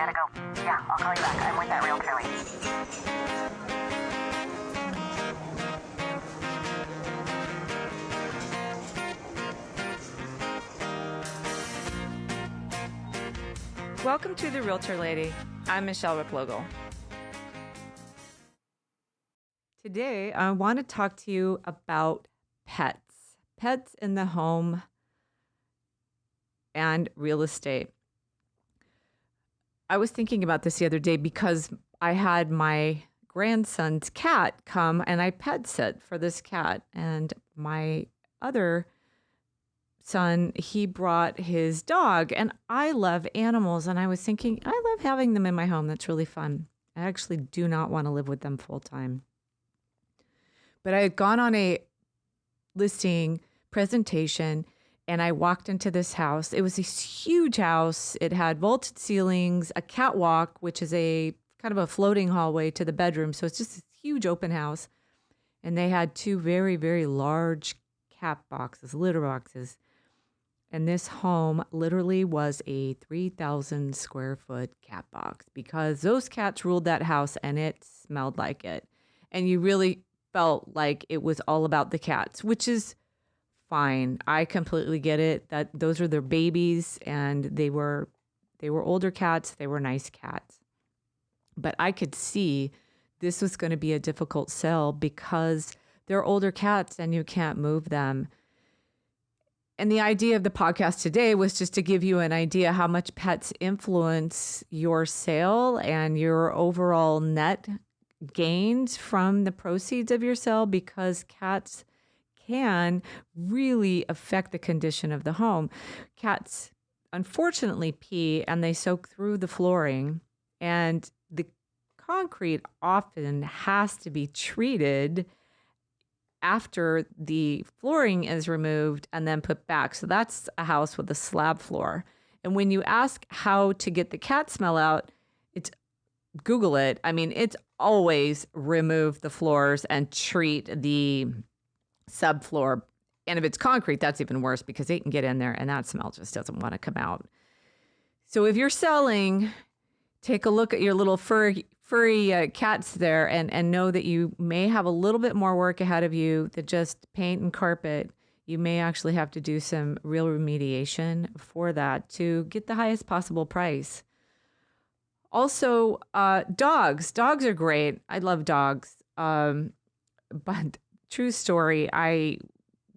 gotta go. Yeah, I'll call you back. I'm with that realtor lady. Welcome to The Realtor Lady. I'm Michele Replogle. Today, I want to talk to you about pets in the home and real estate. I was thinking about this the other day because I had my grandson's cat come and I pet sit for this cat. And my other son, he brought his dog, and I love animals. And I was thinking, I love having them in my home. That's really fun. I actually do not want to live with them full time. But I had gone on a listing presentation and I walked into this house. It was a huge house. It had vaulted ceilings, a catwalk, which is a kind of a floating hallway to the bedroom. So it's just this huge open house. And they had two very, very large cat boxes, litter boxes. And this home literally was a 3,000 square foot cat box because those cats ruled that house and it smelled like it. And you really felt like it was all about the cats, which is fine. I completely get it that those are their babies and they were older cats. They were nice cats. But I could see this was going to be a difficult sell because they're older cats and you can't move them. And the idea of the podcast today was just to give you an idea how much pets influence your sale and your overall net gains from the proceeds of your sale, because cats can really affect the condition of the home. Cats unfortunately pee and they soak through the flooring, and the concrete often has to be treated after the flooring is removed and then put back. So that's a house with a slab floor. And when you ask how to get the cat smell out, Google it. I mean, it's always remove the floors and treat the subfloor. And if it's concrete, that's even worse because they can get in there and that smell just doesn't want to come out. So if you're selling, take a look at your little furry cats there and know that you may have a little bit more work ahead of you than just paint and carpet. You may actually have to do some real remediation for that to get the highest possible price. Also, dogs. Dogs are great. I love dogs. But true story, I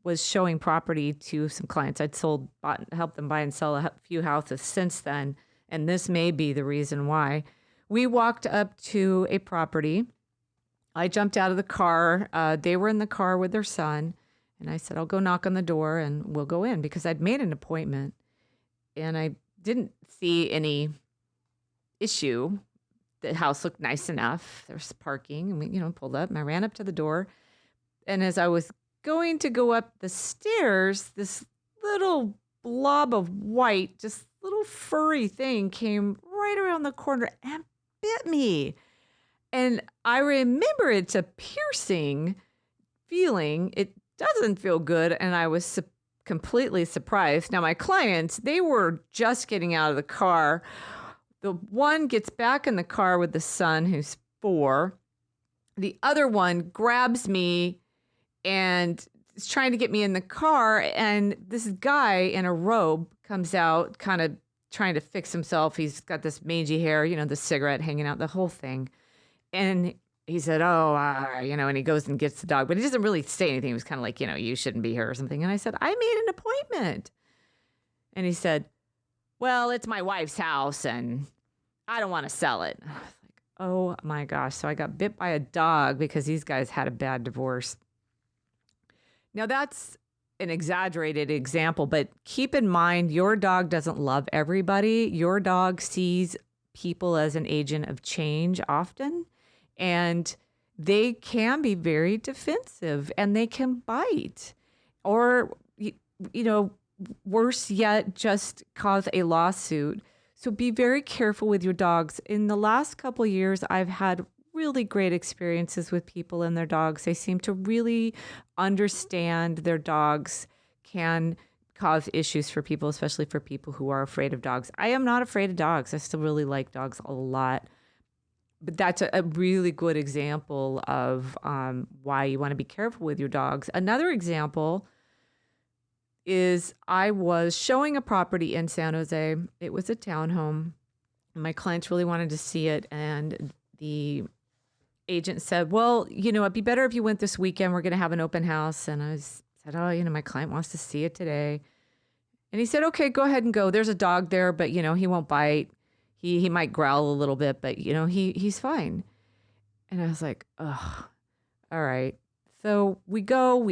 was showing property to some clients. Helped them buy and sell a few houses since then. And this may be the reason why. We walked up to a property. I jumped out of the car. They were in the car with their son. And I said, I'll go knock on the door and we'll go in because I'd made an appointment. And I didn't see any issue. The house looked nice enough. There's parking, and we, pulled up, and I ran up to the door. And as I was going to go up the stairs, this little blob of white, just little furry thing came right around the corner and bit me. And I remember it's a piercing feeling. It doesn't feel good. And I was completely surprised. Now, my clients, they were just getting out of the car. The one gets back in the car with the son, who's 4. The other one grabs me and is trying to get me in the car. And this guy in a robe comes out, kind of trying to fix himself. He's got this mangy hair, the cigarette hanging out, the whole thing. And he said, and he goes and gets the dog. But he doesn't really say anything. He was kind of like, you shouldn't be here or something. And I said, I made an appointment. And he said, well, it's my wife's house and I don't want to sell it. I was like, oh my gosh. So I got bit by a dog because these guys had a bad divorce. Now that's an exaggerated example, but keep in mind, your dog doesn't love everybody. Your dog sees people as an agent of change often, and they can be very defensive and they can bite or, worse yet, just cause a lawsuit. So be very careful with your dogs. In the last couple of years, I've had really great experiences with people and their dogs. They seem to really understand their dogs can cause issues for people, especially for people who are afraid of dogs. I am not afraid of dogs. I still really like dogs a lot. But that's a really good example of why you want to be careful with your dogs. Another example is I was showing a property in San Jose. It was a townhome. My clients really wanted to see it. And the agent said, well, it'd be better if you went this weekend. We're going to have an open house. And I said, oh, my client wants to see it today. And he said, okay, go ahead and go. There's a dog there, but, he won't bite. He might growl a little bit, but, he's fine. And I was like, oh, all right. So we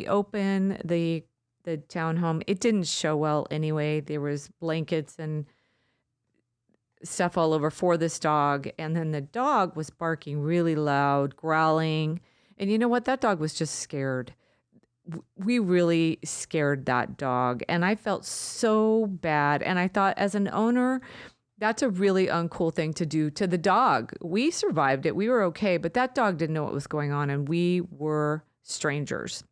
open the townhome. It didn't show well anyway. There was blankets and stuff all over for this dog. And then the dog was barking really loud, growling. And you know what? That dog was just scared. We really scared that dog. And I felt so bad. And I thought, as an owner, that's a really uncool thing to do to the dog. We survived it. We were okay. But that dog didn't know what was going on. And we were strangers.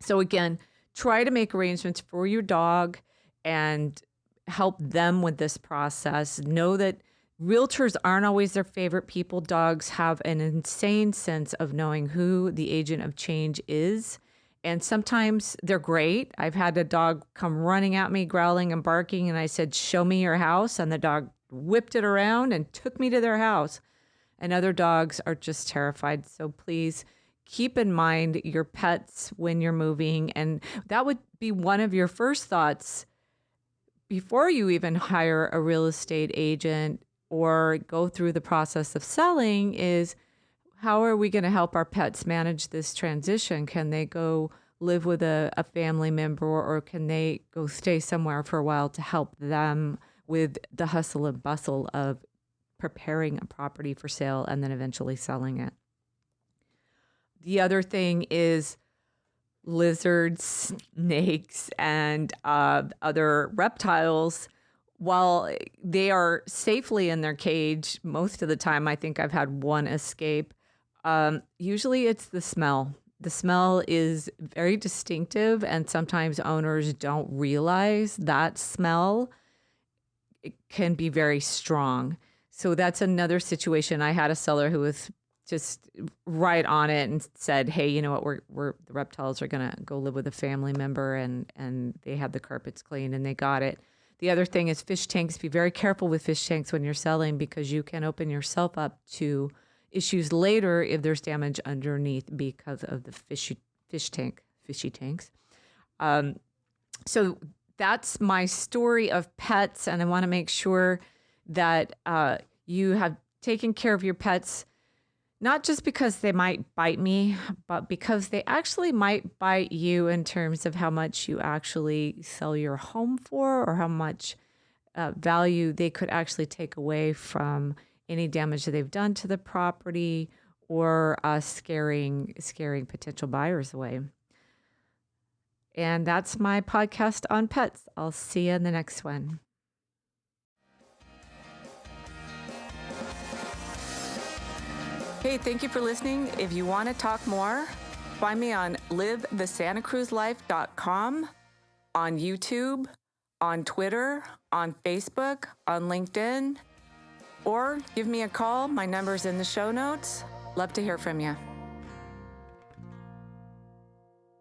So again, try to make arrangements for your dog and help them with this process. Know that realtors aren't always their favorite people. Dogs have an insane sense of knowing who the agent of change is. And sometimes they're great. I've had a dog come running at me, growling and barking, and I said, show me your house. And the dog whipped it around and took me to their house. And other dogs are just terrified. So please keep in mind your pets when you're moving. And that would be one of your first thoughts before you even hire a real estate agent or go through the process of selling is, how are we going to help our pets manage this transition? Can they go live with a family member, or can they go stay somewhere for a while to help them with the hustle and bustle of preparing a property for sale and then eventually selling it? The other thing is lizards, snakes, and other reptiles. While they are safely in their cage, most of the time, I think I've had one escape. Usually it's the smell. The smell is very distinctive, and sometimes owners don't realize that smell. It can be very strong. So that's another situation. I had a seller who was just right on it and said, hey, you know what, we're the reptiles are going to go live with a family member, and they had the carpets cleaned and they got it. The other thing is fish tanks. Be very careful with fish tanks when you're selling, because you can open yourself up to issues later if there's damage underneath because of the fishy tanks. So that's my story of pets, and I want to make sure that you have taken care of your pets, not just because they might bite me, but because they actually might bite you in terms of how much you actually sell your home for, or how much value they could actually take away from any damage that they've done to the property, or scaring potential buyers away. And that's my podcast on pets. I'll see you in the next one. Hey, thank you for listening. If you want to talk more, find me on livethesantacruzlife.com, on YouTube, on Twitter, on Facebook, on LinkedIn, or give me a call. My number's in the show notes. Love to hear from you.